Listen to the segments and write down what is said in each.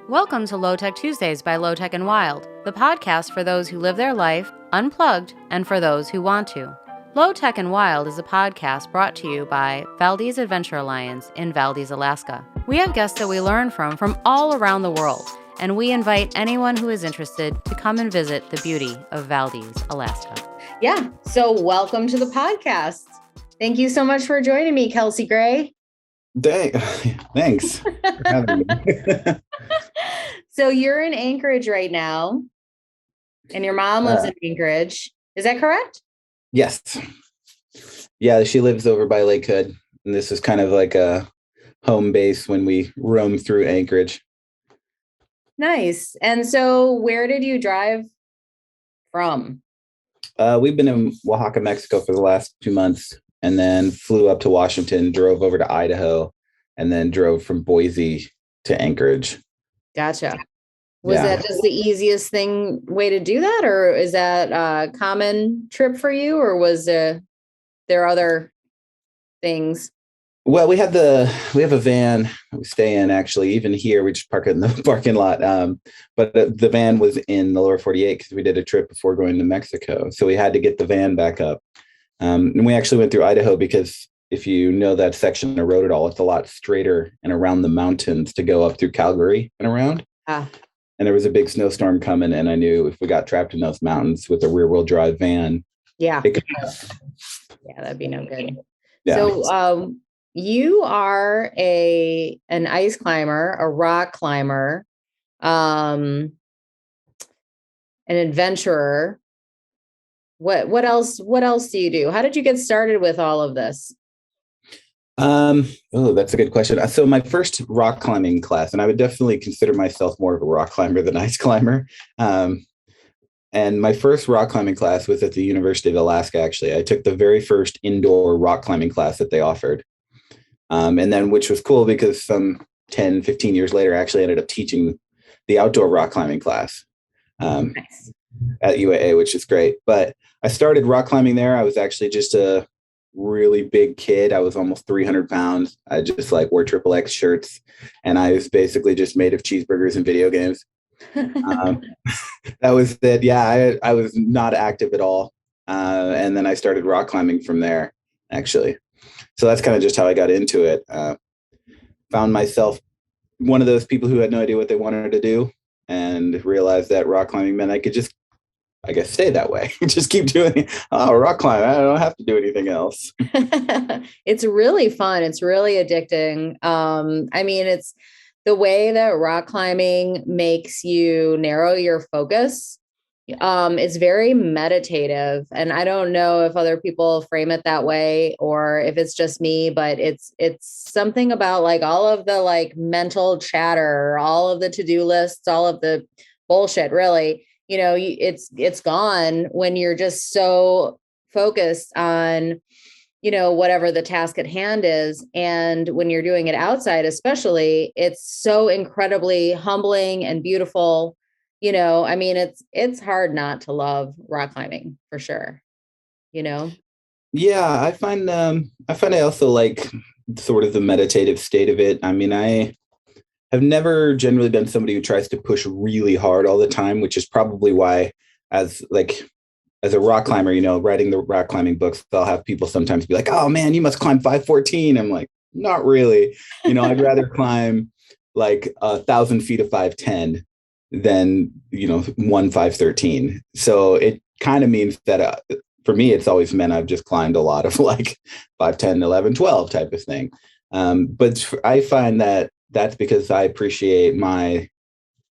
Welcome to LoTech Tuesdays by LoTech and Wild, the podcast for those who live their life unplugged and for those who want to. LoTech and Wild is a podcast brought to you by Valdez Adventure Alliance in Valdez, Alaska. We have guests that we learn from all around the world, and we invite anyone who is interested to come and visit the beauty of Valdez, Alaska. Yeah, so welcome to the podcast. Thank you so much for joining me, Kelsey Gray. Thanks for having me. So you're in Anchorage right now, and your mom lives in Anchorage. Is that correct? Yes. Yeah, she lives over by Lake Hood, and this is kind of like a home base when we roam through Anchorage. Nice. And so where did you drive from? We've been in Oaxaca, Mexico for the last 2 months, and then flew up to Washington, drove over to Idaho, and then drove from Boise to Anchorage. Gotcha. Was that just the easiest way to do that? Or is that a common trip for you? Or was there other things? Well, we have a van that we stay in, actually. Even here, we just park it in the parking lot. But the van was in the lower 48 because we did a trip before going to Mexico. So we had to get the van back up. And we actually went through Idaho because if you know that section of road at all, it's a lot straighter and around the mountains to go up through Calgary and around. And there was a big snowstorm coming, and I knew if we got trapped in those mountains with a rear-wheel drive van, that'd be no good. Yeah. So you are an ice climber, a rock climber, an adventurer. What else do you do? How did you get started with all of this? That's a good question. So my first rock climbing class, and I would definitely consider myself more of a rock climber than ice climber. And my first rock climbing class was at the University of Alaska, actually. I took the very first indoor rock climbing class that they offered. And then, which was cool because some 10, 15 years later, I actually ended up teaching the outdoor rock climbing class Nice. at UAA, which is great. But I started rock climbing there. I was actually just a really big kid. I was almost 300 pounds. I just wore XXX shirts, and I was basically just made of cheeseburgers and video games. That was it. Yeah, I was not active at all. And then I started rock climbing from there, actually. So that's kind of just how I got into it. Found myself one of those people who had no idea what they wanted to do, and realized that rock climbing meant I could just, I guess, stay that way. Just keep doing rock climbing. I don't have to do anything else. It's really fun. It's really addicting. It's the way that rock climbing makes you narrow your focus. It's very meditative, and I don't know if other people frame it that way or if it's just me, but it's something about all of the mental chatter, all of the to-do lists, all of the bullshit, really. It's gone when you're just so focused on, whatever the task at hand is. And when you're doing it outside, especially, it's so incredibly humbling and beautiful. It's hard not to love rock climbing for sure. Yeah, I find I also like sort of the meditative state of it. I have never generally been somebody who tries to push really hard all the time, which is probably why as a rock climber, writing the rock climbing books, I'll have people sometimes be like, "Oh man, you must climb 514." I'm like, not really. I'd rather climb 1,000 feet of 510 than, 513. So it kind of means that for me, it's always meant I've just climbed a lot of 510, 11, 12 type of thing. But I find that that's because I appreciate my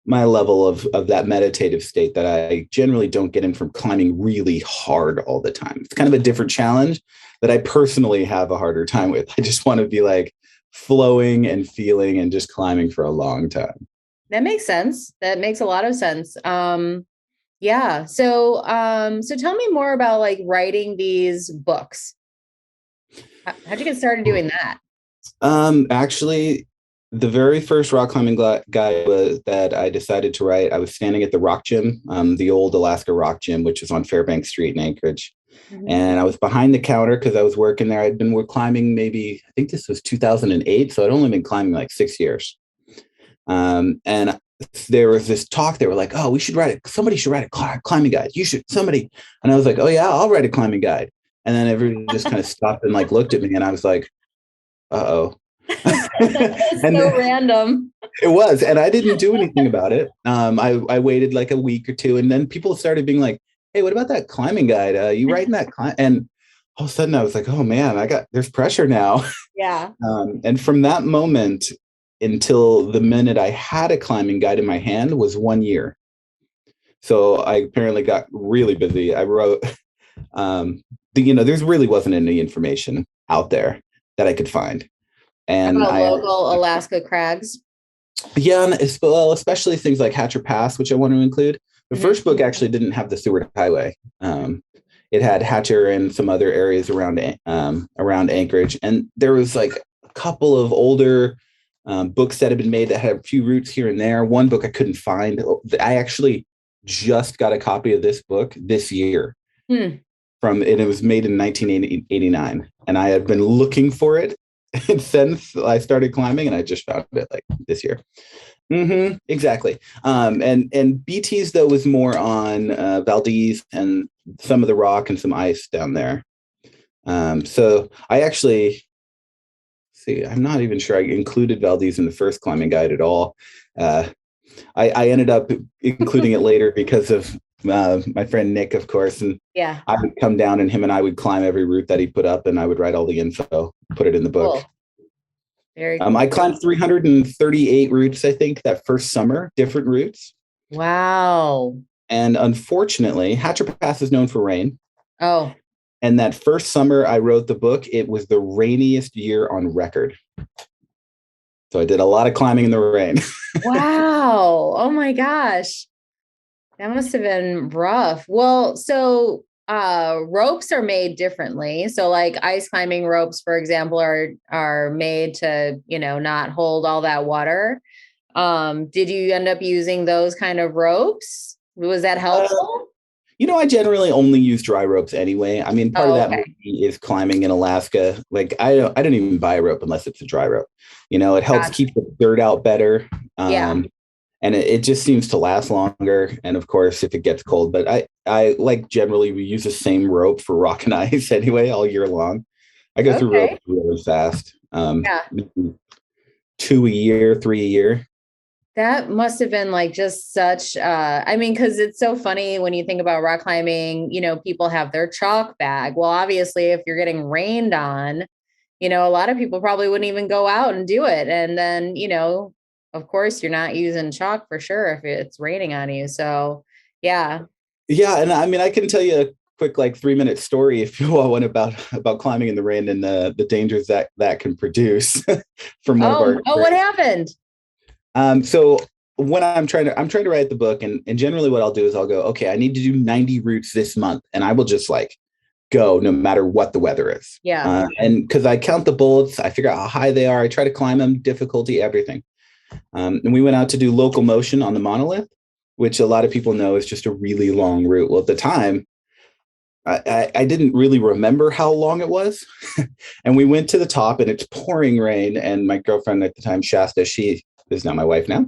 level of that meditative state that I generally don't get in from climbing really hard all the time. It's kind of a different challenge that I personally have a harder time with. I just want to be flowing and feeling and just climbing for a long time. That makes sense. That makes a lot of sense. Yeah. So tell me more about writing these books. How'd you get started doing that? Actually, the very first rock climbing guide was that I decided to write. I was standing at the rock gym, the old Alaska rock gym, which is on Fairbanks Street in Anchorage. Mm-hmm. And I was behind the counter because I was working there. I'd been climbing I think this was 2008. So I'd only been climbing 6 years. And there was this talk. They were like, oh, somebody should write a climbing guide. Somebody. And I was like, oh yeah, I'll write a climbing guide. And then everyone just kind of stopped and like looked at me, and I was like, uh-oh. And so random. It was. And I didn't do anything about it. I waited like a week or two, and then people started being like, hey, what about that climbing guide? You writing that? And all of a sudden I was like, oh man, there's pressure now. Yeah. And from that moment until the minute I had a climbing guide in my hand was 1 year. So I apparently got really busy. I wrote, there's really wasn't any information out there that I could find. And local Alaska crags. Yeah, and especially things like Hatcher Pass, which I want to include. The first book actually didn't have the Seward Highway. It had Hatcher and some other areas around Anchorage, and there was like a couple of older books that had been made that had a few routes here and there. One book I couldn't find. I actually just got a copy of this book this year. And it was made in 1989, and I had been looking for it since I started climbing, and I just found it like this year. Exactly. And BT's though was more on Valdez and some of the rock and some ice down there. So I actually I'm not even sure I included Valdez in the first climbing guide at all. I ended up including it later because of my friend Nick, of course, and yeah, I would come down and him and I would climb every route that he put up, and I would write all the info, put it in the book. Cool. Very cool. I climbed 338 routes, I think, that first summer, different routes. Wow. And unfortunately, Hatcher Pass is known for rain. Oh. And that first summer I wrote the book, it was the rainiest year on record. So I did a lot of climbing in the rain. Wow. Oh my gosh. That must have been rough. Well, so ropes are made differently. So like ice climbing ropes, for example, are made to, not hold all that water. Did you end up using those kind of ropes? Was that helpful? I generally only use dry ropes anyway. I mean, part of that movie is climbing in Alaska. Like I don't even buy a rope unless it's a dry rope. It helps keep the dirt out better. And it just seems to last longer. And of course, if it gets cold, but I like generally we use the same rope for rock and ice anyway, all year long. I go through ropes really fast. 2 a year, 3 a year. That must have been like just such, because it's so funny when you think about rock climbing, people have their chalk bag. Well, obviously, if you're getting rained on, a lot of people probably wouldn't even go out and do it. And then, of course, you're not using chalk for sure if it's raining on you. So, yeah. Yeah. And I mean, I can tell you a quick, 3-minute story if you want one about climbing in the rain and the dangers that can produce from one of our. Oh, what happened? So when I'm trying to write the book, and generally what I'll do is I'll go, okay, I need to do 90 routes this month. And I will just go no matter what the weather is. Yeah. And because I count the bullets, I figure out how high they are. I try to climb them, difficulty, everything. And we went out to do local motion on the monolith, which a lot of people know is just a really long route. Well, at the time, I didn't really remember how long it was. And we went to the top and it's pouring rain. And my girlfriend at the time, Shasta, she is now my wife now.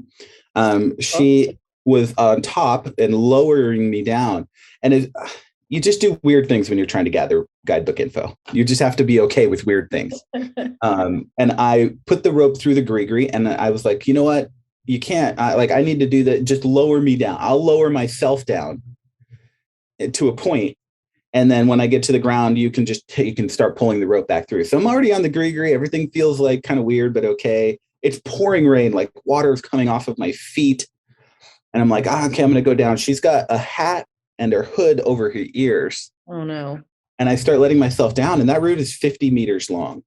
She was on top and lowering me down. And you just do weird things when you're trying to gather guidebook info. You just have to be okay with weird things. And I put the rope through the gree and I was like, you know what? You can't, I need to do that. Just lower me down. I'll lower myself down to a point. And then when I get to the ground, you can start pulling the rope back through. So I'm already on the gree. Everything feels kind of weird, but okay. It's pouring rain, water is coming off of my feet. And I'm like, okay, I'm going to go down. She's got a hat and her hood over her ears. Oh, no. And I start letting myself down. And that route is 50 meters long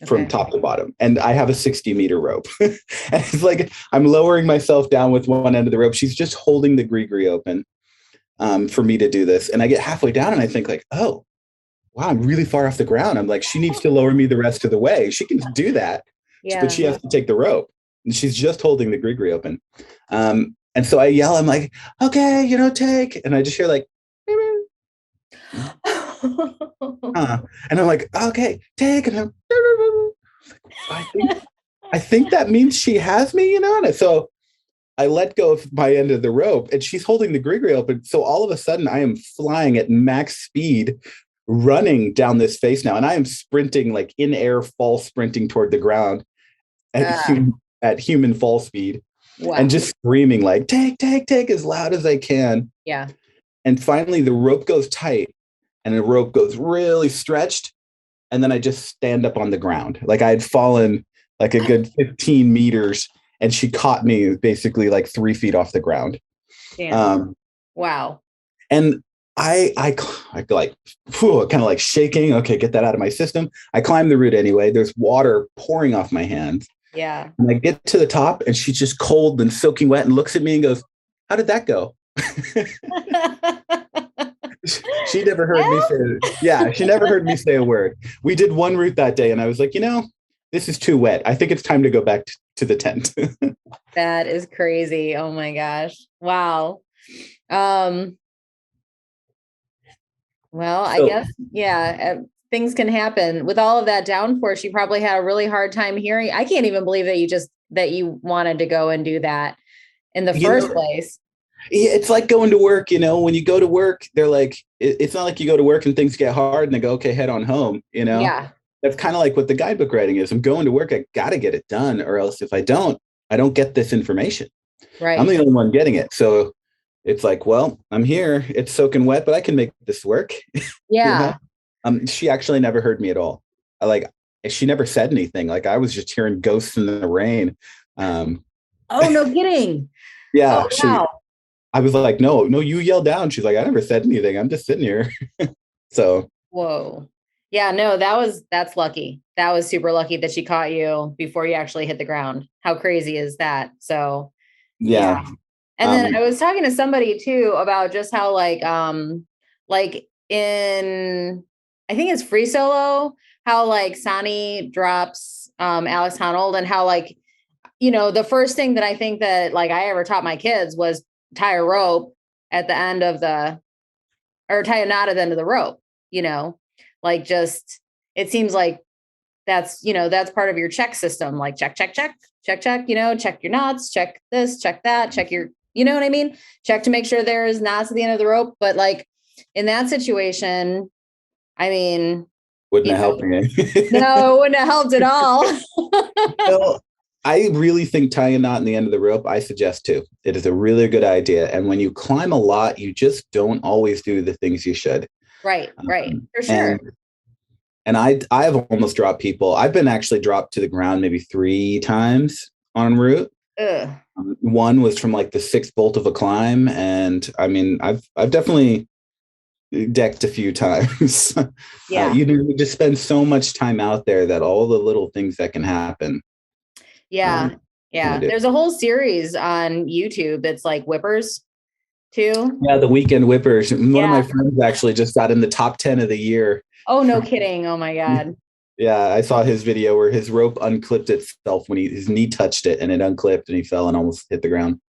from top to bottom. And I have a 60-meter rope. And it's I'm lowering myself down with one end of the rope. She's just holding the gree open for me to do this. And I get halfway down and I think oh, wow, I'm really far off the ground. I'm she needs to lower me the rest of the way. She can do that. Yeah. But she has to take the rope. And she's just holding the gree open. And so I yell, I'm like, okay, take. And I just hear and I'm like, okay, take. And I think that means she has me, And so I let go of my end of the rope and she's holding the grigri open. So all of a sudden I am flying at max speed, running down this face now. And I am sprinting, like in air, fall sprinting toward the ground at human fall speed. Wow. And just screaming like, take as loud as I can. Yeah. And finally the rope goes tight and the rope goes really stretched. And then I just stand up on the ground. Like I had fallen like a good 15 meters and she caught me basically like 3 feet off the ground. Damn. Wow. And I like, kind of like shaking. Okay, get that out of my system. I climb the route anyway. There's water pouring off my hands. Yeah. And I get to the top and she's just cold and soaking wet and looks at me and goes, "How did that go?" She never heard me say, yeah, she never heard me say a word. We did one route that day and I was like, this is too wet. I think it's time to go back to the tent. That is crazy. Oh my gosh. Wow. Well, I guess, things can happen with all of that downforce. You probably had a really hard time hearing. I can't even believe that you wanted to go and do that in the first place. Yeah, it's like going to work, when you go to work, they're like, it's not like you go to work and things get hard and they go, okay, head on home, Yeah. That's kind of like what the guidebook writing is. I'm going to work. I got to get it done, or else if I don't get this information. Right. I'm the only one getting it. So it's like, well, I'm here. It's soaking wet, but I can make this work. Yeah. She actually never heard me at all. She never said anything. Like I was just hearing ghosts in the rain. Oh, no kidding. Yeah. Oh, wow. I was like, no, you yell down. She's like, I never said anything. I'm just sitting here. So. Whoa. Yeah, no, that's lucky. That was super lucky that she caught you before you actually hit the ground. How crazy is that? So, yeah. And then I was talking to somebody too about just how like in, I think it's Free Solo, how like Sonny drops Alex Honnold and how like, the first thing that I think that like I ever taught my kids was tie a rope at the end of tie a knot at the end of the rope, like just, it seems like that's part of your check system, like check, check your knots, check this, check that, check your, you know what I mean? Check to make sure there's knots at the end of the rope. But like in that situation, I mean, wouldn't have helped me. No, it wouldn't have helped at all. Well, I really think tying a knot in the end of the rope, I suggest too. It is a really good idea. And when you climb a lot, you just don't always do the things you should. Right. For sure. And I've almost dropped people. I've been actually dropped to the ground maybe 3 times en route. Ugh. One was from like the 6th bolt of a climb. And I mean, I've definitely decked a few times. Yeah. You just spend so much time out there that all the little things that can happen. Yeah. There's a whole series on YouTube. It's like whippers too. Yeah. The weekend whippers. One of my friends actually just got in the top 10 of the year. Oh, no kidding. Oh my God. Yeah. I saw his video where his rope unclipped itself when his knee touched it and it unclipped and he fell and almost hit the ground.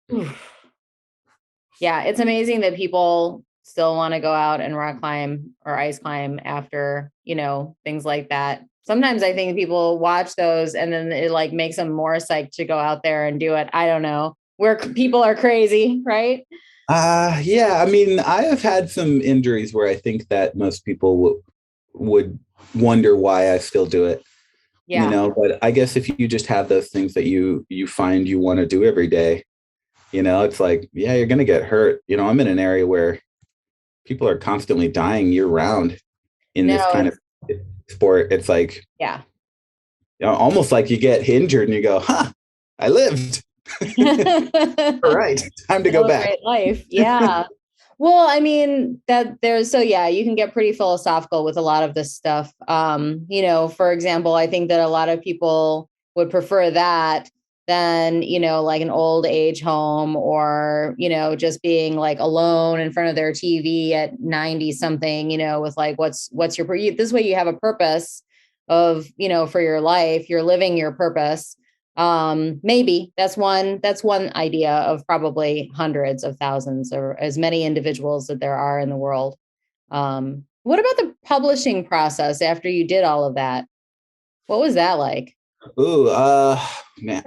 Yeah. It's amazing that people still want to go out and rock climb or ice climb after, things like that. Sometimes I think people watch those and then it like makes them more psyched to go out there and do it. I don't know, where people are crazy, right? Yeah. I mean, I have had some injuries where I think that most people would wonder why I still do it. Yeah. But I guess if you just have those things that you find you want to do every day, it's like, yeah, you're going to get hurt. I'm in an area where people are constantly dying year round in this kind of sport. It's like, yeah, almost like you get injured and you go, I lived. All right, time to go back. Life. Yeah. Well, I mean, you can get pretty philosophical with a lot of this stuff. For example, I think that a lot of people would prefer that than, like an old age home or, just being like alone in front of their TV at 90 something, with like, what's your, this way you have a purpose of, for your life, you're living your purpose. Maybe that's one idea of probably hundreds of thousands or as many individuals that there are in the world. What about the publishing process after you did all of that? What was that like? Ooh, man,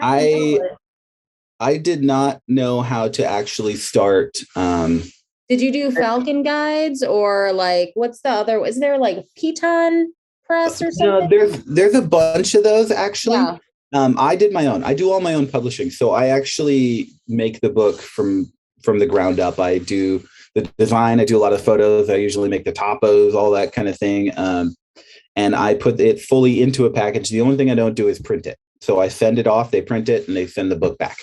I did not know how to actually start. Did you do Falcon guides or like, what's the other, is there like Piton Press or something? No, there's a bunch of those actually. Yeah. I did my own. I do all my own publishing. So I actually make the book from the ground up. I do the design. I do a lot of photos. I usually make the topos, all that kind of thing. And I put it fully into a package. The only thing I don't do is print it. So I send it off, they print it, and they send the book back.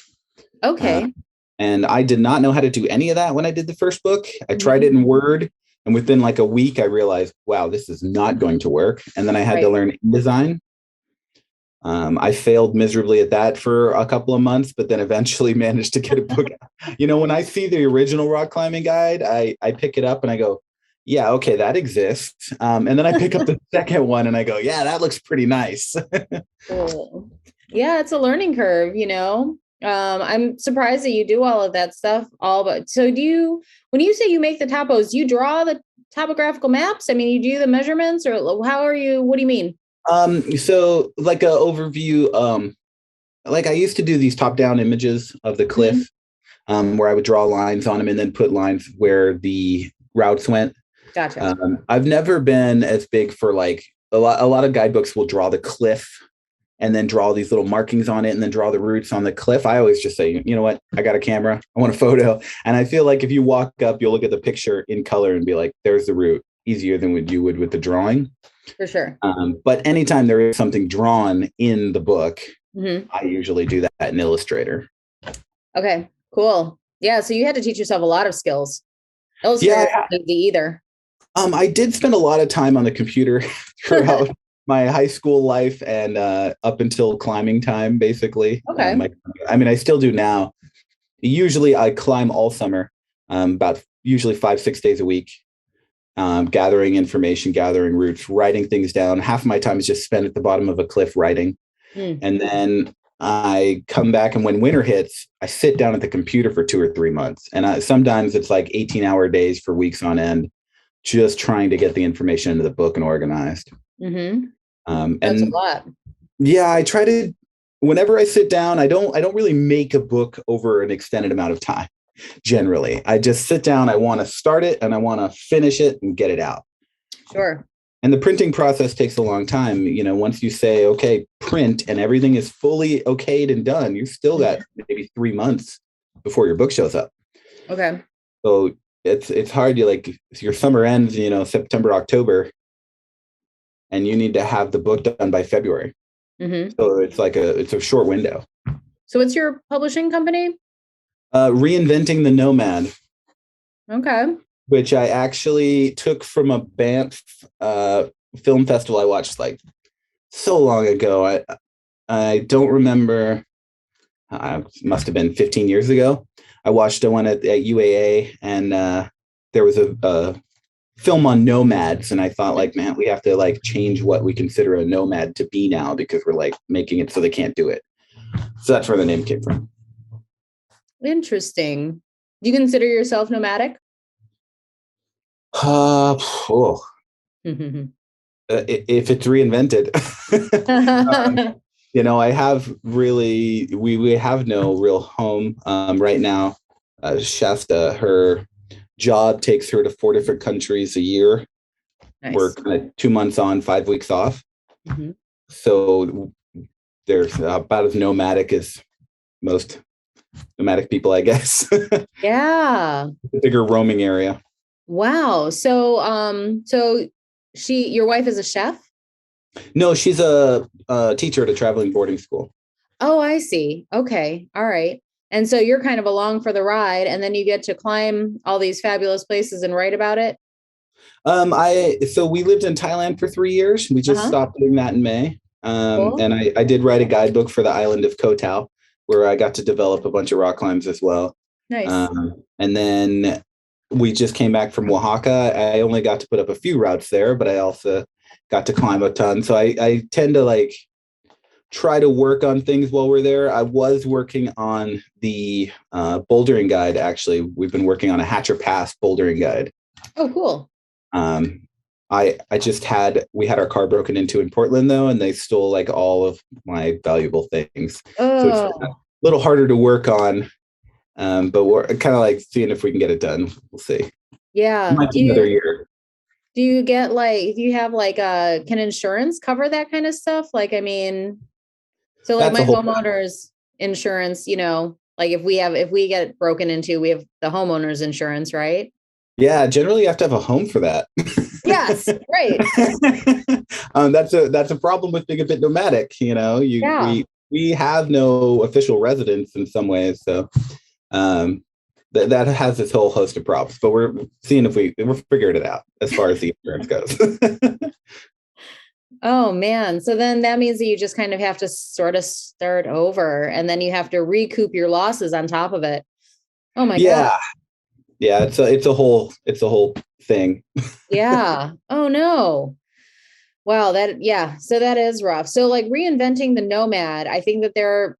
Okay. And I did not know how to do any of that when I did the first book. I tried it in Word, and within like a week, I realized, wow, this is not going to work. And then I had to learn InDesign. I failed miserably at that for a couple of months, but then eventually managed to get a book. When I see the original rock climbing guide, I pick it up and I go, yeah, okay, that exists. And then I pick up the second one and I go, yeah, that looks pretty nice. Cool. Yeah, it's a learning curve, I'm surprised that you do all of that stuff. So when you say you make the topos, you draw the topographical maps? I mean, you do the measurements, or what do you mean? So like an overview, like I used to do these top-down images of the cliff, where I would draw lines on them and then put lines where the routes went. Gotcha. I've never been as big for like a lot of guidebooks will draw the cliff and then draw these little markings on it and then draw the routes on the cliff. I always just say, you know what? I got a camera. I want a photo. And I feel like if you walk up, you'll look at the picture in color and be like, there's the route, easier than what you would with the drawing. For sure. But anytime there is something drawn in the book, I usually do that in Illustrator. Okay, cool. Yeah. So you had to teach yourself a lot of skills. Illustrator isn't easy either. I did spend a lot of time on the computer throughout my high school life and up until climbing time, basically. Okay. I still do now. Usually I climb all summer, about usually 5-6 days a week, gathering information, gathering routes, writing things down. Half of my time is just spent at the bottom of a cliff writing. And then I come back, and when winter hits, I sit down at the computer for 2 or 3 months. And sometimes it's like 18-hour days for weeks on end, just trying to get the information into the book and organized. That's a lot. Yeah, I try to, whenever I sit down, I don't really make a book over an extended amount of time. Generally, I just sit down. I want to start it and I want to finish it and get it out. Sure. And the printing process takes a long time. Once you say, okay, print, and everything is fully okayed and done, you still got maybe 3 months before your book shows up. Okay. So it's hard. Your summer ends, September, October, and you need to have the book done by February. So it's a short window. So what's your publishing company? Reinventing the Nomad. Okay. Which I actually took from a Banff film festival I watched like so long ago. I don't remember. It must have been 15 years ago. I watched one at UAA, and there was a film on nomads, and I thought, like, man, we have to like change what we consider a nomad to be now, because we're like making it so they can't do it. So that's where the name came from. Interesting. Do you consider yourself nomadic? If it's reinvented. I have really, we have no real home right now. Shasta, her job takes her to 4 different countries a year. Nice. We're kind of 2 months on, 5 weeks off. So there's about as nomadic as most nomadic people, I guess. Yeah. A bigger roaming area. Wow. So, your wife is a chef? No, she's a teacher at a traveling boarding school. Oh, I see. Okay. All right. And so you're kind of along for the ride, and then you get to climb all these fabulous places and write about it. So we lived in Thailand for 3 years. We just stopped doing that in May. Cool. And I did write a guidebook for the island of Koh Tao, where I got to develop a bunch of rock climbs as well. Nice. And then we just came back from Oaxaca. I only got to put up a few routes there, but I also got to climb a ton. So I tend to like try to work on things while we're there. I was working on the bouldering guide. Actually, we've been working on a Hatcher Pass bouldering guide. Oh, cool. We had our car broken into in Portland though, and they stole like all of my valuable things. Oh. So little harder to work on. But we're kind of like seeing if we can get it done. We'll see. Yeah. Might be another year. Do you get like, do you have like can insurance cover that kind of stuff? Like, I mean, so like That's my a whole homeowner's insurance, like if we get broken into, we have the homeowner's insurance, right? Yeah, generally you have to have a home for that. Yes, right. That's a problem with being a bit nomadic. Yeah. We have no official residence in some ways, so that has this whole host of problems. But we're seeing if we're figuring it out as far as the insurance goes. Oh man. So then that means that you just kind of have to sort of start over, and then you have to recoup your losses on top of it. Oh my Yeah. God. Yeah, it's a whole thing. Yeah. Oh no. Wow. So that is rough. So like reinventing the nomad, I think that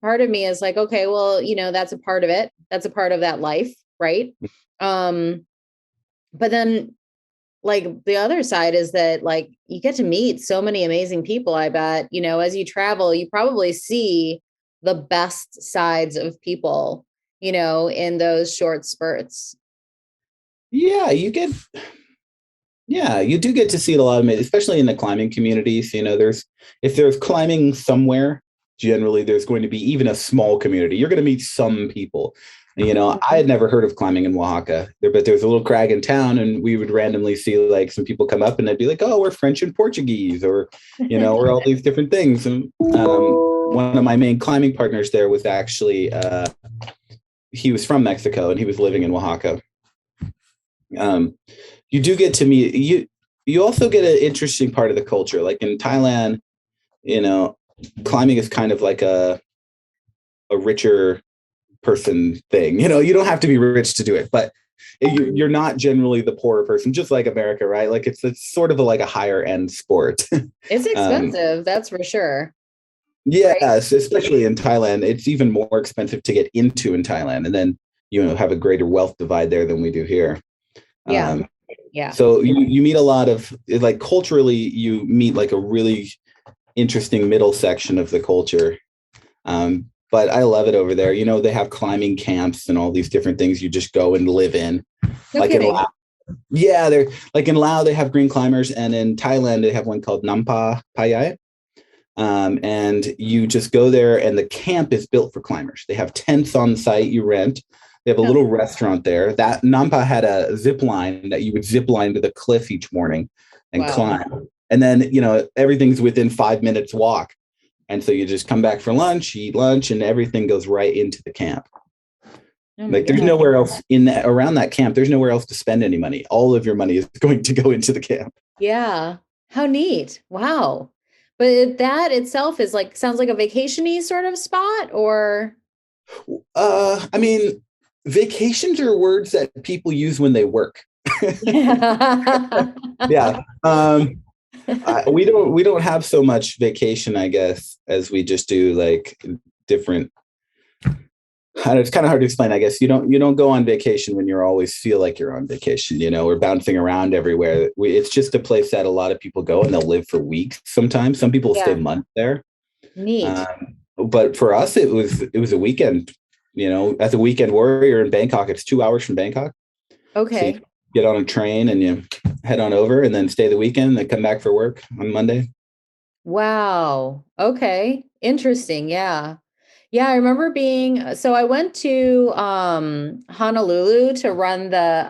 part of me is like, okay, well, that's a part of it. That's a part of that life. Right. Um, but then like the other side is that like you get to meet so many amazing people. I bet, as you travel, you probably see the best sides of people, in those short spurts. Yeah, you do get to see it a lot of it, especially in the climbing communities. If there's climbing somewhere, generally there's going to be even a small community. You're going to meet some people. And, I had never heard of climbing in Oaxaca, but there's a little crag in town, and we would randomly see like some people come up and they'd be like, "Oh, we're French and Portuguese," or we're all these different things. And one of my main climbing partners there was actually he was from Mexico and he was living in Oaxaca. You do get to meet you also get an interesting part of the culture. Like in Thailand, climbing is kind of like a richer person thing. You don't have to be rich to do it, but you're not generally the poorer person, just like America, right? Like it's sort of like a higher end sport. It's expensive, that's for sure. Yes, right? Especially in Thailand, it's even more expensive to get into in Thailand, and then have a greater wealth divide there than we do here. Yeah. Yeah. So you meet a lot of, like, culturally, you meet like a really interesting middle section of the culture. But I love it over there. They have climbing camps and all these different things you just go and live in. No like kidding. in Laos. Yeah, they're like in Laos, they have green climbers, and in Thailand they have one called Nampa Payai. And you just go there, and the camp is built for climbers. They have tents on site you rent. They have a little restaurant there. That Nampa had a zip line that you would zip line to the cliff each morning and climb. And then, everything's within 5 minutes walk. And so you just come back for lunch, eat lunch, and everything goes right into the camp. Like there's nowhere else around that camp. There's nowhere else to spend any money. All of your money is going to go into the camp. Yeah. How neat. Wow. But that itself is like, sounds like a vacation-y sort of spot, or? I mean, vacations are words that people use when they work. Yeah. We don't have so much vacation, I guess, as we just do like different. It's kind of hard to explain. I guess you don't go on vacation when you always feel like you're on vacation. We're bouncing around everywhere. It's just a place that a lot of people go and they'll live for weeks. Sometimes some people stay months there. Neat. But for us, it was a weekend. As a weekend warrior in Bangkok, it's 2 hours from Bangkok. Okay. So you get on a train and you head on over and then stay the weekend and then come back for work on Monday. Wow. Okay. Interesting. Yeah. Yeah. I remember so I went to Honolulu to run the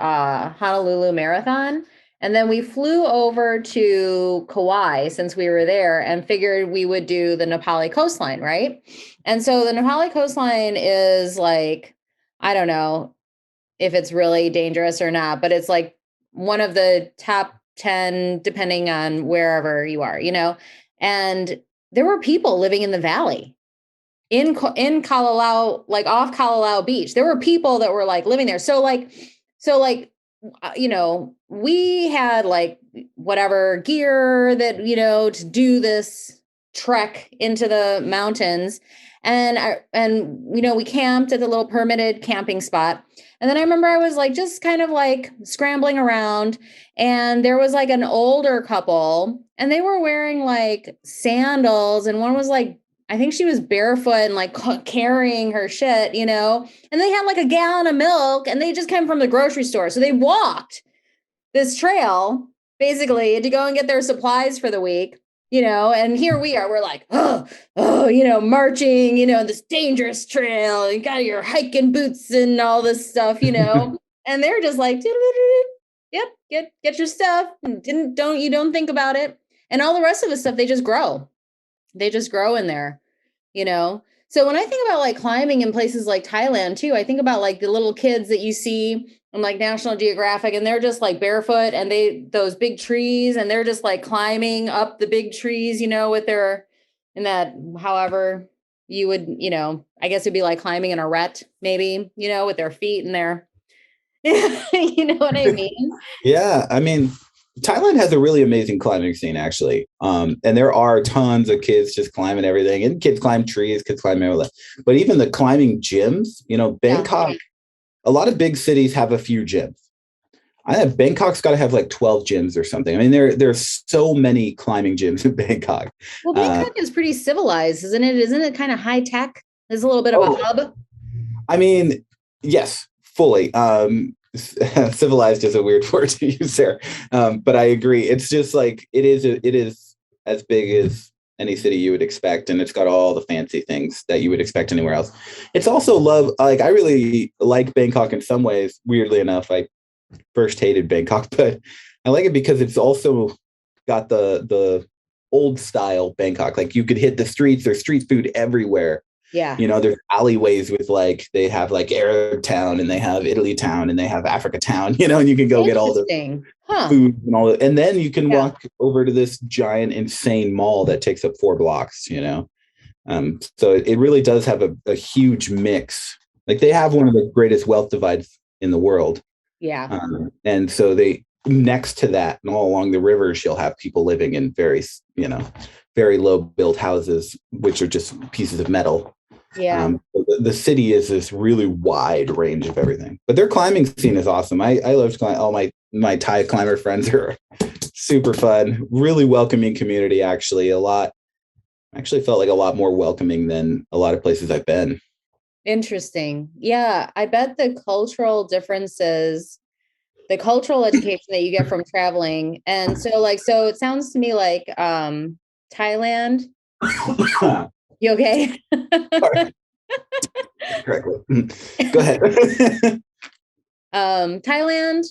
Honolulu Marathon. And then we flew over to Kauai since we were there and figured we would do the Nepali coastline, right? And so the Nepali coastline is like, I don't know if it's really dangerous or not, but it's like one of the top 10, depending on wherever you are, and there were people living in the valley in Kalalau, like off Kalalau Beach. There were people that were like living there. So we had like whatever gear that, to do this trek into the mountains. And we camped at the little permitted camping spot. And then I remember I was like, just kind of like scrambling around, and there was like an older couple and they were wearing like sandals. And one was like, I think she was barefoot and like carrying her shit, you know, and they had like a gallon of milk and they just came from the grocery store. So they walked this trail basically to go and get their supplies for the week, you know, and here we are, we're like, you know, marching, you know, this dangerous trail, you got your hiking boots and all this stuff, you know, and they're just like, yep, get your stuff. Don't think about it. And all the rest of the stuff, they just grow in there, you know? So when I think about like climbing in places like Thailand too, I think about like the little kids that you see on like National Geographic, and they're just like barefoot and those big trees, and they're just like climbing up the big trees, you know, with their, in that, however you would, you know, I guess it'd be like climbing in a rut maybe, you know, with their feet and their, you know what I mean? Yeah. I mean, Thailand has a really amazing climbing scene, actually. And there are tons of kids just climbing everything. And kids climb trees, kids climb everything. But even the climbing gyms, you know, Bangkok, a lot of big cities have a few gyms. I think Bangkok's got to have like 12 gyms or something. I mean, there's so many climbing gyms in Bangkok. Well, Bangkok is pretty civilized, isn't it? Isn't it kind of high tech? There's a little bit of a hub. I mean, yes, fully. Civilized is a weird word to use there, but I agree. It's just like it is as big as any city you would expect, and it's got all the fancy things that you would expect anywhere else. It's also I really like Bangkok in some ways. Weirdly enough, I first hated Bangkok, but I like it because it's also got the old style Bangkok. Like you could hit the streets, there's street food everywhere. Yeah. You know, there's alleyways with like, they have like Arab town and they have Italy town and they have Africa town, you know, and you can go get all the food and all that. And then you can walk over to this giant, insane mall that takes up 4 blocks, you know? So it really does have a huge mix. Like they have one of the greatest wealth divides in the world. Yeah. And so next to that and all along the rivers, you'll have people living in very low built houses, which are just pieces of metal. Yeah. The city is this really wide range of everything, but their climbing scene is awesome. I love climbing. All my Thai climber friends are super fun, really welcoming community. Actually felt like a lot more welcoming than a lot of places I've been. Interesting. Yeah. I bet the cultural differences, the cultural education that you get from traveling. And so it sounds to me like, Thailand. You okay? Go ahead. Thailand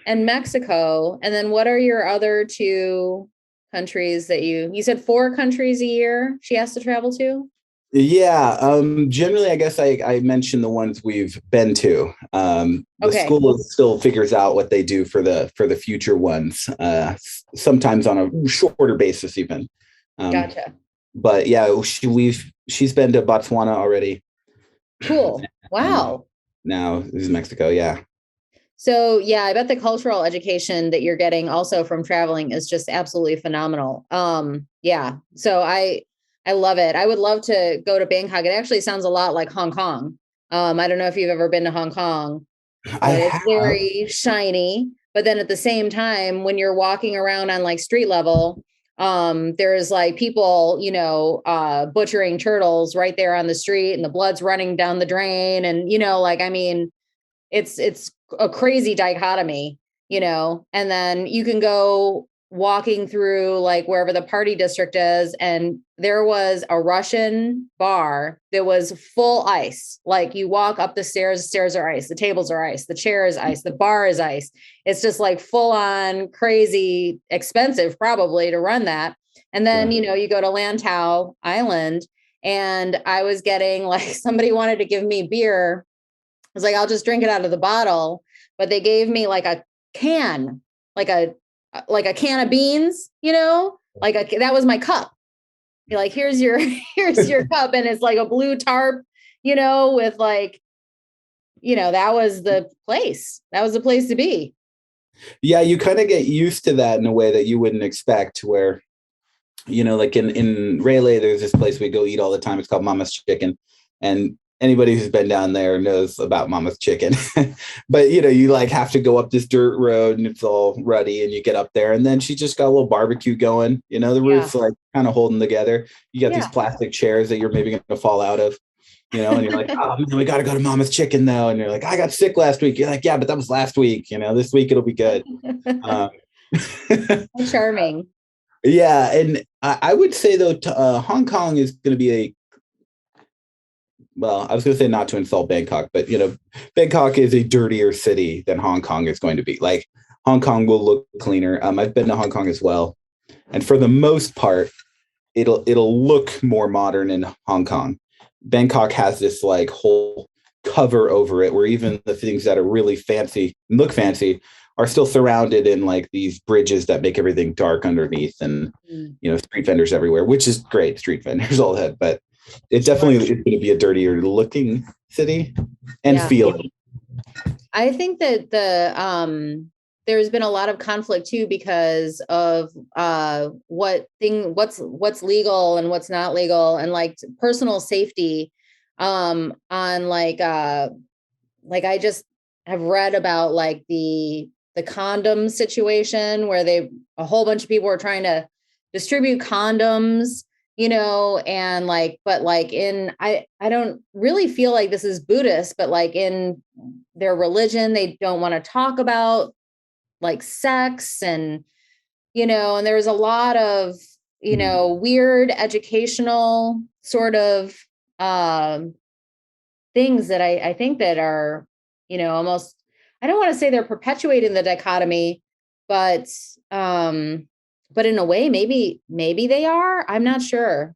and Mexico. And then what are your other 2 countries that you said 4 countries a year she has to travel to? Yeah. Generally, I guess I mentioned the ones we've been to. The school still figures out what they do for the future ones, sometimes on a shorter basis even. Gotcha. But yeah, she's been to Botswana already. Cool. Wow. Now this is Mexico. Yeah. So yeah, I bet the cultural education that you're getting also from traveling is just absolutely phenomenal. Yeah. So I love it. I would love to go to Bangkok. It actually sounds a lot like Hong Kong. I don't know if you've ever been to Hong Kong. It's very shiny, but then at the same time, when you're walking around on like street level, there's like people, you know, butchering turtles right there on the street, and the blood's running down the drain. And, you know, like, I mean, it's a crazy dichotomy, you know, and then you can go walking through like wherever the party district is. And there was a Russian bar that was full ice. Like you walk up the stairs are ice, the tables are ice, the chair is ice, the bar is ice. It's just like full on crazy expensive probably to run that. And then, you know, you go to Lantau Island, and I was getting like, somebody wanted to give me beer. I was like, I'll just drink it out of the bottle. But they gave me like a can, like a can of beans, you know, that was my cup. You're like, here's your cup. And it's like a blue tarp, you know, with like, you know, that was the place to be. Yeah. You kind of get used to that in a way that you wouldn't expect, where, you know, like in Rayleigh, there's this place we go eat all the time. It's called Mama's Chicken. And anybody who's been down there knows about Mama's Chicken. But you like have to go up this dirt road and it's all ruddy and you get up there and then she just got a little barbecue going. The roof's like kind of holding together. You got these plastic chairs that you're maybe going to fall out of. And you're like, oh, man, we got to go to Mama's Chicken though. And you're like, I got sick last week. You're like, yeah, but that was last week. This week it'll be good. Charming. Yeah. And I would say though, Hong Kong is going to be I was going to say not to insult Bangkok, but Bangkok is a dirtier city than Hong Kong is going to be. Like Hong Kong will look cleaner. I've been to Hong Kong as well. And for the most part, it'll look more modern in Hong Kong. Bangkok has this like whole cover over it where even the things that are really fancy, look fancy, are still surrounded in like these bridges that make everything dark underneath and, street vendors everywhere, which is great. Street vendors, all that. But it definitely is going to be a dirtier looking city and feeling. I think that there's been a lot of conflict too because of what's legal and what's not legal and like personal safety on like I just have read about like the condom situation where a whole bunch of people were trying to distribute condoms, and like, but like I don't really feel like this is Buddhist, but like in their religion, they don't want to talk about like sex and and there's a lot of weird educational sort of things that I think that are almost, I don't want to say they're perpetuating the dichotomy, but in a way maybe they are. I'm not sure.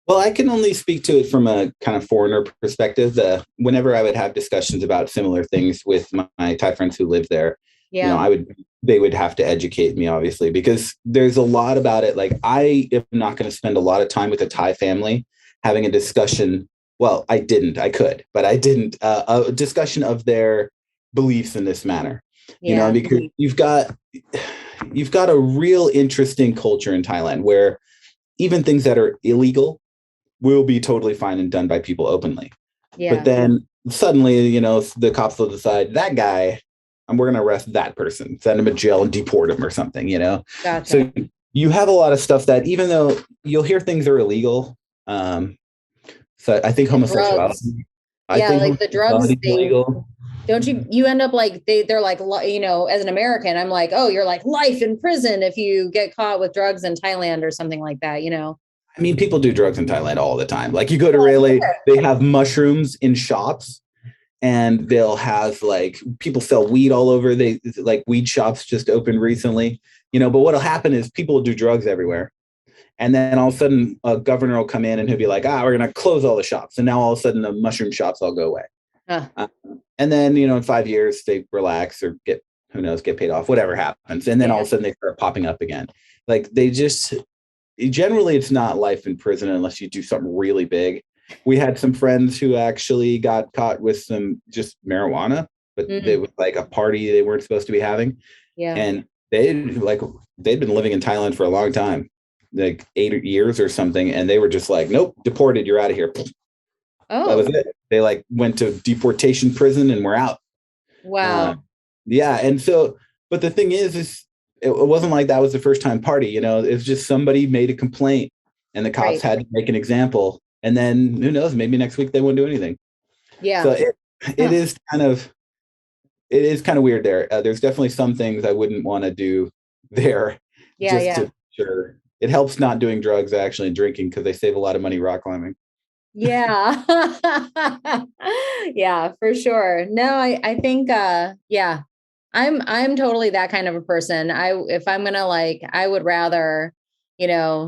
Well, I can only speak to it from a kind of foreigner perspective. Whenever I would have discussions about similar things with my Thai friends who live there, they would have to educate me, obviously, because there's a lot about it. Like I am not going to spend a lot of time with a Thai family having a discussion. Well, I could, but I didn't, a discussion of their beliefs in this manner, because you've got a real interesting culture in Thailand where even things that are illegal will be totally fine and done by people openly. Yeah. But then suddenly, the cops will decide that guy, and we're going to arrest that person, send him to jail and deport him or something, Gotcha. So you have a lot of stuff that even though you'll hear things are illegal. So I think homosexuality. Like the drugs thing. Illegal. Don't you end up like they're like, as an American, I'm like, oh, you're like life in prison if you get caught with drugs in Thailand or something like that, I mean, people do drugs in Thailand all the time. Like you go to Raleigh, they have mushrooms in shops and they'll have like people sell weed all over. They like weed shops just opened recently, but what'll happen is people will do drugs everywhere. And then all of a sudden a governor will come in and he'll be like, we're going to close all the shops. And now all of a sudden the mushroom shops all go away. And then, in 5 years they relax or get paid off, whatever happens. And then all of a sudden they start popping up again. Like generally it's not life in prison unless you do something really big. We had some friends who actually got caught with some just marijuana, but it was like a party they weren't supposed to be having. Yeah. And they'd been living in Thailand for a long time, like 8 years or something. And they were just like, nope, deported. You're out of here. Oh, that was it. They like went to deportation prison and were out. Wow. Yeah. And so, but the thing is it wasn't like that was the first time party, it was just somebody made a complaint and the cops had to make an example. And then who knows, maybe next week they won't do anything. Yeah. So it is kind of weird there. There's definitely some things I wouldn't want to do there. Yeah. To sure. It helps not doing drugs actually and drinking because they save a lot of money rock climbing. Yeah. Yeah, for sure. No, I think, I'm totally that kind of a person. If I'm going to I would rather,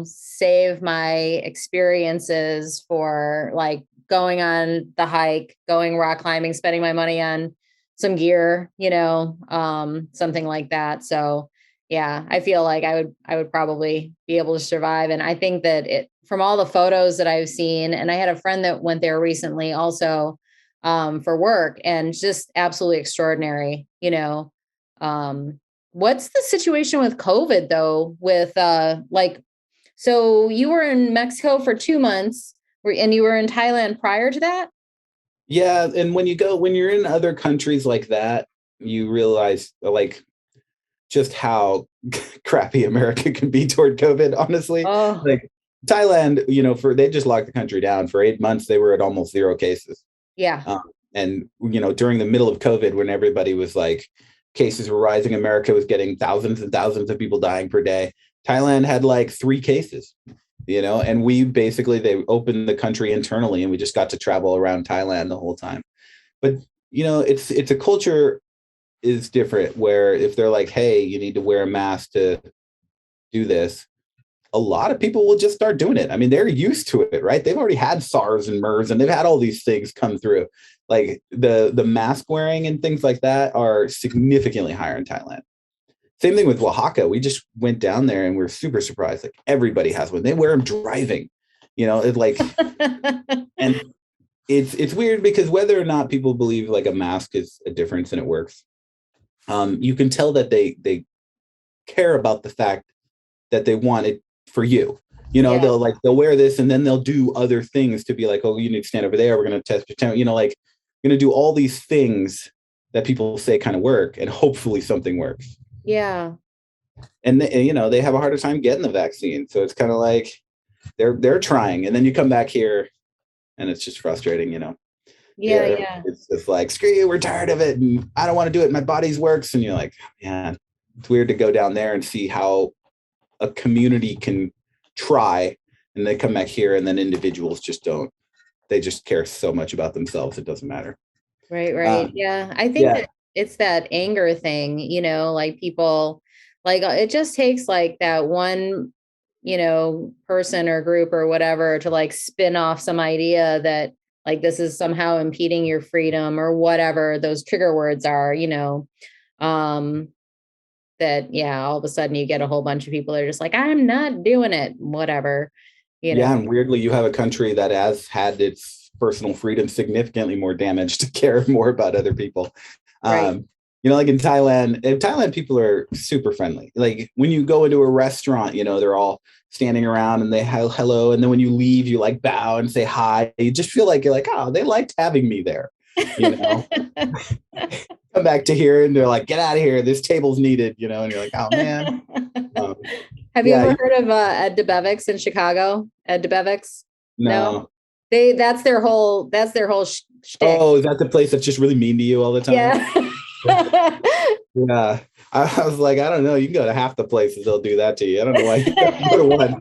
save my experiences for like going on the hike, going rock climbing, spending my money on some gear, something like that. So yeah, I feel like I would probably be able to survive. And I think that from all the photos that I've seen, and I had a friend that went there recently also for work, and just absolutely extraordinary, what's the situation with COVID though, with so you were in Mexico for 2 months and you were in Thailand prior to that? Yeah. And when you're in other countries like that, you realize like just how crappy America can be toward COVID, honestly. Oh, Like Thailand, they just locked the country down for 8 months. They were at almost zero cases. yeah. And, during the middle of COVID, when everybody was like, cases were rising, America was getting thousands and thousands of people dying per day. Thailand had like 3 cases, and they opened the country internally and we just got to travel around Thailand the whole time. But, it's a culture is different where if they're like, hey, you need to wear a mask to do this, a lot of people will just start doing it. I mean, they're used to it, right? They've already had SARS and MERS and they've had all these things come through. Like the mask wearing and things like that are significantly higher in Thailand. Same thing with Oaxaca. We just went down there and we're super surprised. Like everybody has one. They wear them driving, it's like, and it's weird because whether or not people believe like a mask is a difference and it works, you can tell that they care about the fact that they want it for you. Yeah. They'll wear this and then they'll do other things to be like, oh, you need to stand over there. We're going to test your temperature. Like going to do all these things that people say kind of work and hopefully something works. Yeah. And they have a harder time getting the vaccine. So it's kind of like they're trying. And then you come back here and it's just frustrating, Yeah. It's just like, screw you, we're tired of it. And I don't want to do it. My body's works. And you're like, man, it's weird to go down there and see how a community can try and they come back here and then individuals just don't. They just care so much about themselves. It doesn't matter. Right. Yeah. I think that it's that anger thing, like people, like it just takes like that one, person or group or whatever to like spin off some idea that like this is somehow impeding your freedom or whatever those trigger words are, that, yeah, all of a sudden you get a whole bunch of people that are just like, I'm not doing it, whatever, Yeah. And weirdly, you have a country that has had its personal freedom significantly more damaged to care more about other people. Right. Like in Thailand, people are super friendly. Like when you go into a restaurant, they're all standing around and they hello. And then when you leave, you like bow and say hi. You just feel like you're like, oh, they liked having me there. Come back to here and they're like, get out of here. This table's needed, and you're like, oh man. Have you ever heard of Ed DeBevick's in Chicago? Ed DeBevick's? No. That's their whole shtick. Oh, is that the place that's just really mean to you all the time? Yeah. Yeah. I was like, I don't know. You can go to half the places they'll do that to you. I don't know why you go to one.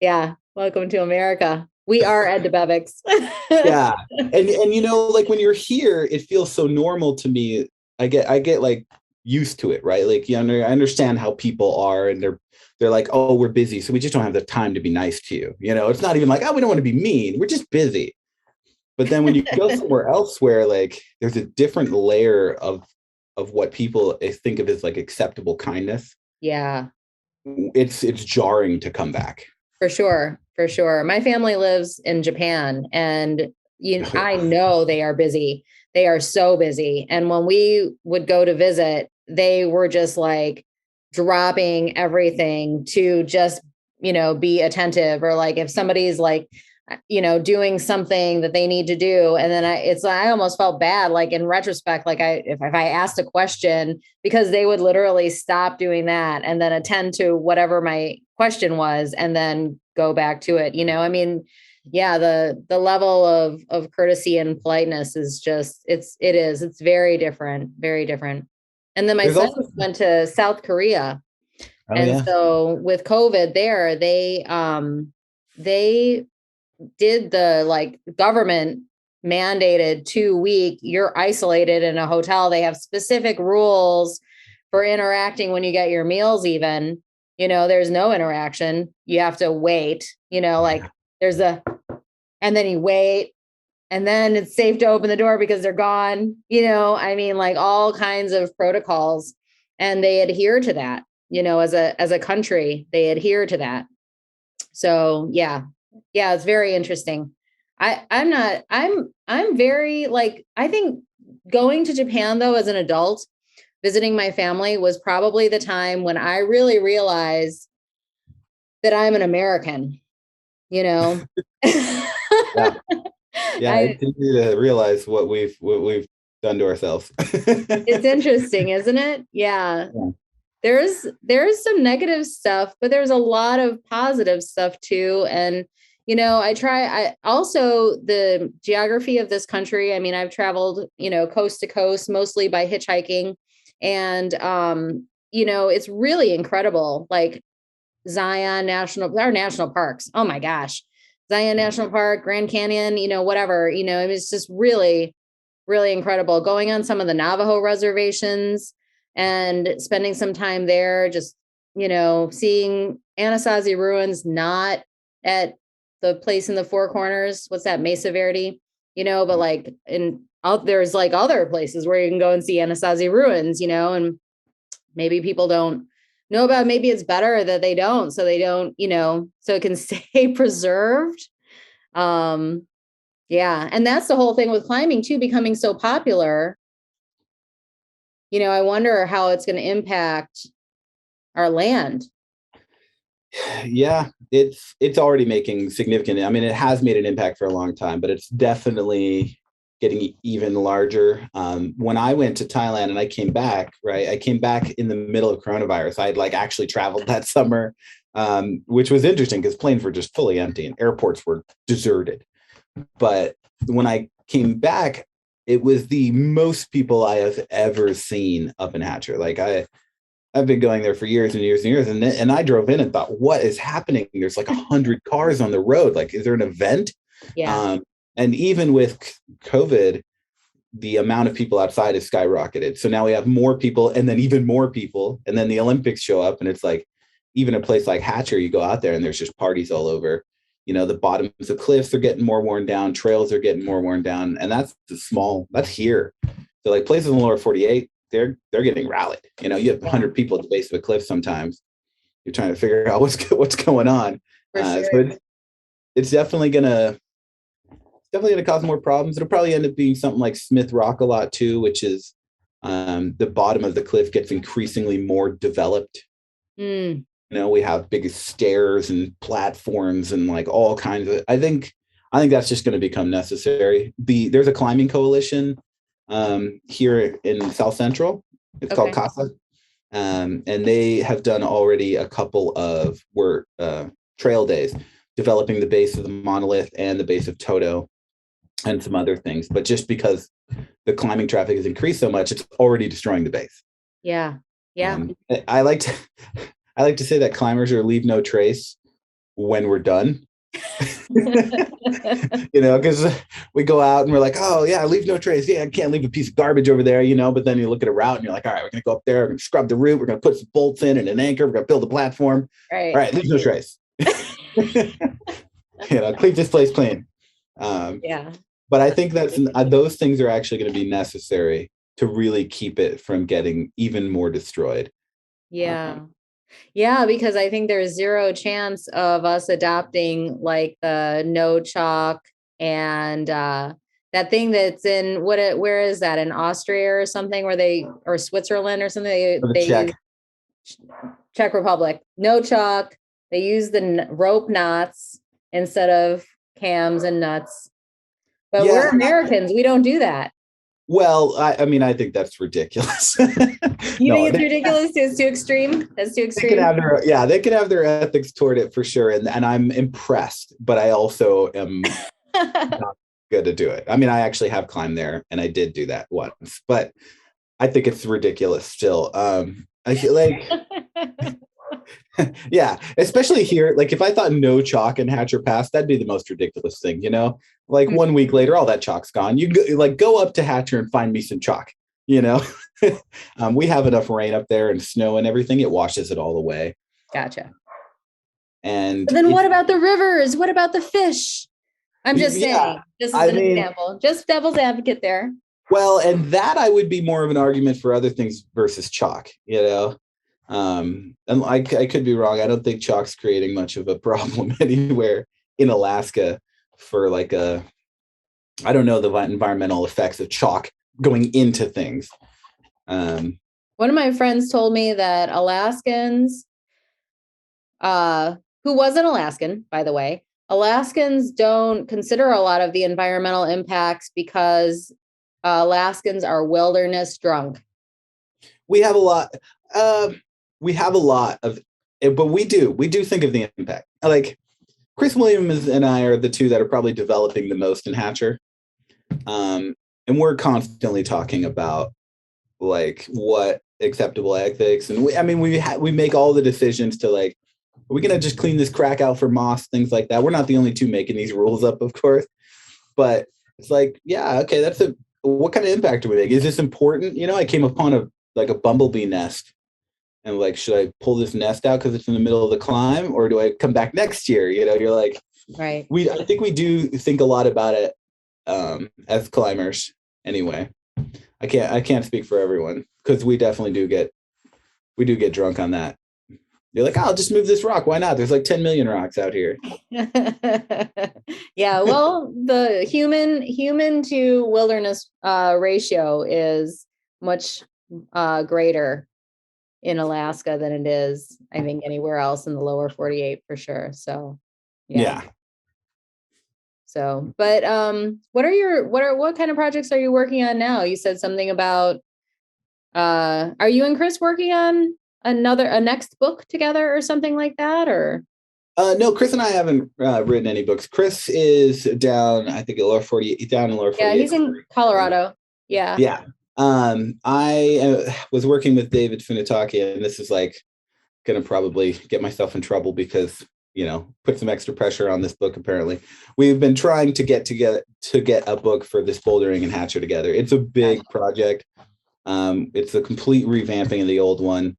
Yeah. Welcome to America. We are Ed DeBevick's. Yeah. And like when you're here, it feels so normal to me. I get like used to it, right? Like, I understand how people are and they're like, oh, we're busy. So we just don't have the time to be nice to you. It's not even like, oh, we don't want to be mean. We're just busy. But then when you go somewhere else where like there's a different layer of what people think of as like acceptable kindness. Yeah. It's jarring to come back. For sure. My family lives in Japan and I know they are busy. They are so busy. And when we would go to visit, they were just like dropping everything to just, be attentive, or like if somebody's like, doing something that they need to do. And then I almost felt bad, like in retrospect, like if I asked a question, because they would literally stop doing that and then attend to whatever my question was and then go back to it. I mean, yeah, the level of courtesy and politeness is just, it's very different, very different. And then my son went to South Korea. So with COVID there, they did the like government mandated 2-week, you're isolated in a hotel. They have specific rules for interacting when you get your meals, even, there's no interaction. You have to wait, like there's and then you wait and then it's safe to open the door because they're gone, I mean, like all kinds of protocols, and they adhere to that, as a country, they adhere to that. So yeah, it's very interesting. I'm very like, I think going to Japan though, as an adult, visiting my family was probably the time when I really realized that I'm an American, Yeah. Yeah, it's easy to realize what we've done to ourselves. It's interesting, isn't it? Yeah. There's some negative stuff, but there's a lot of positive stuff too. And I also the geography of this country. I mean, I've traveled, coast to coast, mostly by hitchhiking. And it's really incredible. Like Zion our national parks. Oh my gosh. Zion National Park, Grand Canyon, whatever, it's just really, really incredible. Going on some of the Navajo reservations and spending some time there, just, seeing Anasazi ruins, not at the place in the Four Corners. What's that, Mesa Verde? But like there's like other places where you can go and see Anasazi ruins, and maybe people don't know about, maybe it's better that they don't, so so it can stay preserved. Yeah. And that's the whole thing with climbing too, becoming so popular. I wonder how it's going to impact our land. Yeah, it's already making significant. I mean, it has made an impact for a long time, but it's definitely getting even larger. When I went to Thailand and I came back, right? I came back in the middle of coronavirus. I'd like actually traveled that summer, which was interesting because planes were just fully empty and airports were deserted. But when I came back, it was the most people I have ever seen up in Hatcher. Like I've been going there for years and years and years. And I drove in and thought, what is happening? There's like 100 cars on the road. Like, is there an event? Yeah. And even with COVID, the amount of people outside has skyrocketed. So now we have more people and then even more people. And then the Olympics show up and it's like, even a place like Hatcher, you go out there and there's just parties all over. The bottoms of cliffs are getting more worn down. Trails are getting more worn down. And that's here. So like places in the lower 48, they're getting rallied. You have 100 people at the base of a cliff. Sometimes you're trying to figure out what's going on. For sure. So it's definitely going to cause more problems. It'll probably end up being something like Smith Rock a lot too, which is the bottom of the cliff gets increasingly more developed. We have big stairs and platforms and like all kinds of. I think that's just going to become necessary. There's a climbing coalition here in South Central. It's called CASA, and they have done already a couple of trail days, developing the base of the monolith and the base of Toto, and some other things. But just because the climbing traffic has increased so much, it's already destroying the base. Yeah. I like to say that climbers are leave no trace when we're done. Because we go out and we're like, oh yeah, leave no trace. Yeah, I can't leave a piece of garbage over there, but then you look at a route and you're like, all right, we're gonna go up there, we're gonna scrub the route, we're gonna put some bolts in and an anchor, we're gonna build a platform. Right. All right, leave no trace. Keep this place clean. Yeah. But I think those things are actually going to be necessary to really keep it from getting even more destroyed. Yeah. Yeah, because I think there's zero chance of us adopting like the no chalk and that thing that's in where is that, in Austria or something, or Switzerland or something? They Czech Republic, no chalk. They use the rope knots instead of cams and nuts. But we're Americans. We don't do that. Well, I mean, I think that's ridiculous. You think it's ridiculous? It's too extreme? That's too extreme? They can have their ethics toward it for sure. And I'm impressed, but I also am not good to do it. I mean, I actually have climbed there and I did do that once, but I think it's ridiculous still. I feel like... Yeah, especially here. Like if I thought no chalk in Hatcher Pass, that'd be the most ridiculous thing, Like 1 week later, all that chalk's gone. You go up to Hatcher and find me some chalk, We have enough rain up there and snow and everything. It washes it all away. Gotcha. And then what about the rivers? What about the fish? I'm just saying, just as an example, just devil's advocate there. Well, and that I would be more of an argument for other things versus chalk, and I could be wrong. I don't think chalk's creating much of a problem anywhere in Alaska for like I don't know the environmental effects of chalk going into things. One of my friends told me that Alaskans, who was an Alaskan, by the way, Alaskans don't consider a lot of the environmental impacts because Alaskans are wilderness drunk. We have a lot. We have a lot of, but we do think of the impact. Like Chris Williams and I are the two that are probably developing the most in Hatcher. And we're constantly talking about like what acceptable ethics. And we make all the decisions to like, are we going to just clean this crack out for moss, things like that? We're not the only two making these rules up, of course, but it's like, yeah, okay, what kind of impact do we make? Is this important? I came upon a bumblebee nest and like, should I pull this nest out because it's in the middle of the climb, or do I come back next year? You're like, right. I think we do think a lot about it as climbers anyway. I can't speak for everyone because we definitely do get drunk on that. You're like, I'll just move this rock. Why not? There's like 10 million rocks out here. Yeah. Well, the human to wilderness ratio is much greater in Alaska than it is, I think, anywhere else in the lower 48 for sure. So, yeah. So, but what kind of projects are you working on now? You said something about are you and Chris working on a next book together or something like that, or? No, Chris and I haven't written any books. Chris is down, I think, in lower 48. Down in lower 48. Yeah, he's in Colorado. Yeah. Yeah. I was working with David Funataki, and this is like going to probably get myself in trouble because put some extra pressure on this book. Apparently, we've been trying to get a book for this bouldering and Hatcher together. It's a big project. It's a complete revamping of the old one.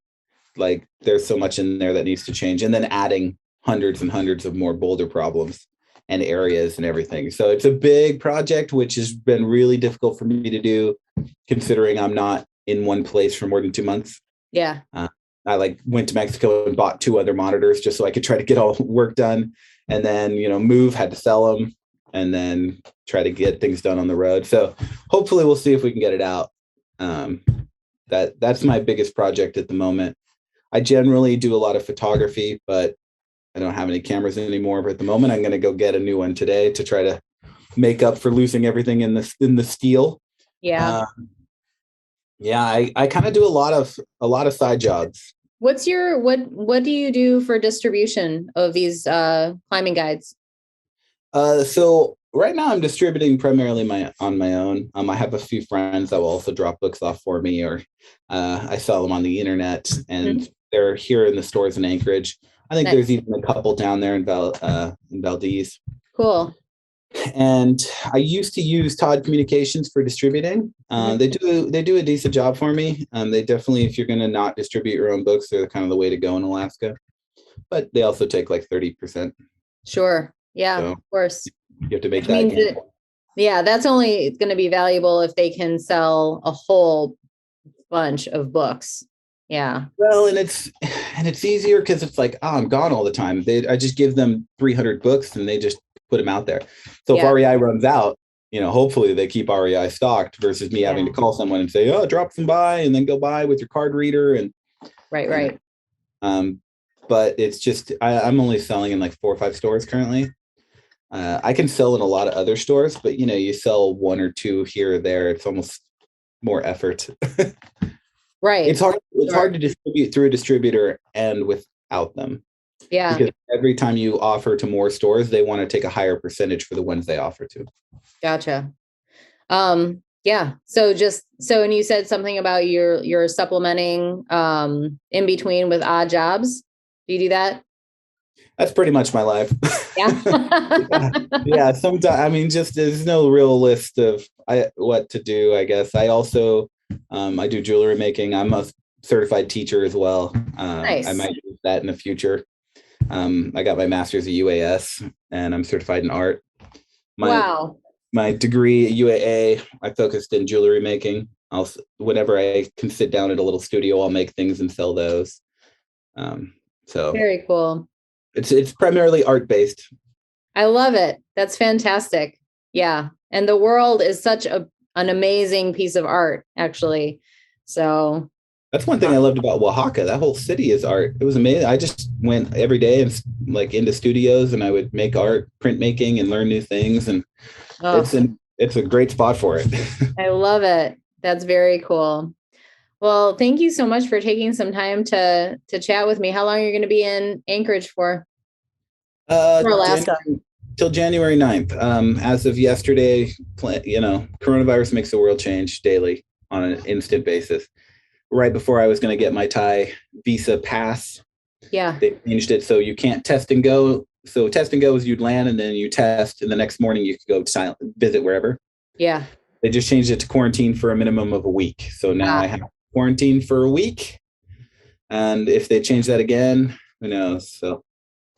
Like there's so much in there that needs to change, and then adding hundreds and hundreds of more boulder problems and areas and everything. So it's a big project, which has been really difficult for me to do, considering I'm not in one place for more than 2 months. Yeah. I went to Mexico and bought 2 other monitors just so I could try to get all work done, and then had to sell them, and then try to get things done on the road. So hopefully we'll see if we can get it out. That's my biggest project at the moment. I generally do a lot of photography, but I don't have any cameras anymore. But at the moment, I'm going to go get a new one today to try to make up for losing everything in the steel. Yeah. I kind of do a lot of side jobs. What do you do for distribution of these climbing guides? So right now I'm distributing primarily on my own. I have a few friends that will also drop books off for me, or I sell them on the internet, and they're here in the stores in Anchorage. I think there's even a couple down there in Valdez. Cool. And I used to use Todd Communications for distributing. They do a decent job for me. They definitely, if you're going to not distribute your own books, they're kind of the way to go in Alaska. But they also take like 30%. Sure. Yeah, So of course. you have to make that. Yeah, that's only going to be valuable if they can sell a whole bunch of books. Yeah. Well, and it's easier because it's like, I'm gone all the time. I just give them 300 books and they just put them out there. So if REI runs out, hopefully they keep REI stocked versus me having to call someone and say, drop some by, and then go by with your card reader. And right. But it's just, I'm only selling in like 4 or 5 stores currently. I can sell in a lot of other stores, but you sell 1 or 2 here or there. It's almost more effort. Right. It's hard to distribute through a distributor and without them. Yeah. Because every time you offer to more stores, they want to take a higher percentage for the ones they offer to. Gotcha. Yeah. And you said something about you're supplementing in between with odd jobs. Do you do that? That's pretty much my life. Yeah. Yeah. Sometimes, just there's no real list of what to do, I guess. I also, I do jewelry making. I'm a certified teacher as well. Nice. I might use that in the future. I got my master's at UAS, and I'm certified in art. Wow. My degree at UAA, I focused in jewelry making. Whenever I can sit down at a little studio, I'll make things and sell those. So very cool. It's primarily art based. I love it. That's fantastic. Yeah. And the world is such an amazing piece of art, actually. So That's one thing I loved about Oaxaca. That whole city is art. It was amazing. I just went every day and like into studios, and I would make art, printmaking, and learn new things. And Oh, it's a great spot for it. I love it. That's very cool. Well, thank you so much for taking some time to chat with me. How long are you going to be in Anchorage for? For Alaska. Till January 9th. As of yesterday, coronavirus makes the world change daily on an instant basis. Right before I was going to get my Thai visa pass, they changed it so you can't test and go. So test and go is you'd land and then you test, and the next morning you could go visit wherever. Yeah. They just changed it to quarantine for a minimum of a week. So now I have quarantine for a week. And if they change that again, who knows? So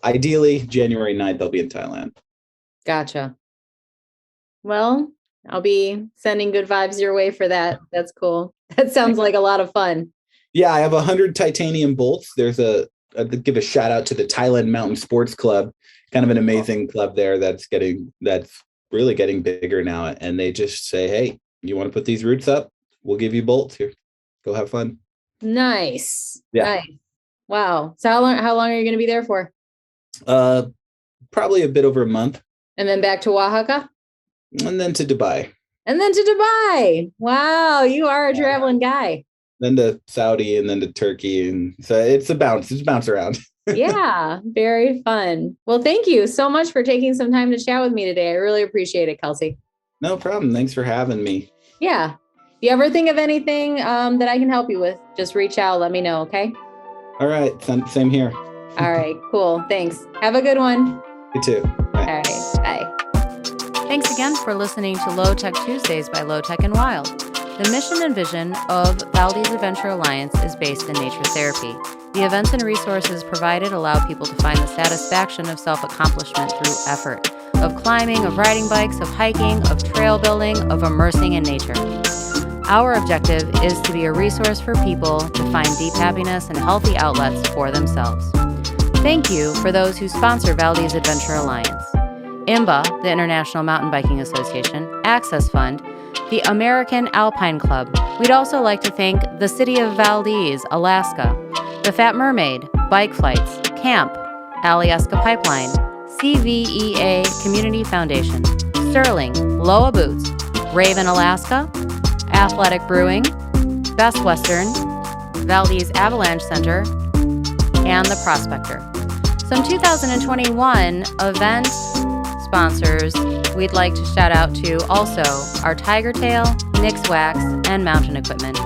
ideally, January 9th, I'll be in Thailand. Gotcha. Well, I'll be sending good vibes your way for that. That's cool. That sounds like a lot of fun. Yeah, I have 100 titanium bolts. I'd give a shout out to the Thailand Mountain Sports Club, kind of an amazing club there that's really getting bigger now. And they just say, hey, you want to put these roots up? We'll give you bolts here. Go have fun. Nice. Yeah. Nice. Wow. So how long are you going to be there for? Probably a bit over a month. And then back to Oaxaca? And then to Dubai. Wow, you are a traveling guy. Then to Saudi and then to Turkey. And so it's a bounce around. Yeah, very fun. Well, thank you so much for taking some time to chat with me today. I really appreciate it, Kelsey. No problem. Thanks for having me. Yeah. If you ever think of anything that I can help you with, just reach out. Let me know. Okay. All right. Same here. All right. Cool. Thanks. Have a good one. You too. Bye. All right. Bye. Thanks again for listening to LoTech Tuesdays by LoTech and Wild. The mission and vision of Valdez Adventure Alliance is based in nature therapy. The events and resources provided allow people to find the satisfaction of self-accomplishment through effort, of climbing, of riding bikes, of hiking, of trail building, of immersing in nature. Our objective is to be a resource for people to find deep happiness and healthy outlets for themselves. Thank you for those who sponsor Valdez Adventure Alliance. IMBA, the International Mountain Biking Association, Access Fund, the American Alpine Club. We'd also like to thank the City of Valdez, Alaska, the Fat Mermaid, Bike Flights, Camp, Alaska Pipeline, CVEA Community Foundation, Sterling, Loa Boots, Raven Alaska, Athletic Brewing, Best Western, Valdez Avalanche Center, and The Prospector. Some 2021 event sponsors we'd like to shout out to also are Tiger Tail, Nix Wax, and Mountain Equipment.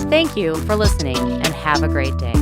Thank you for listening and have a great day.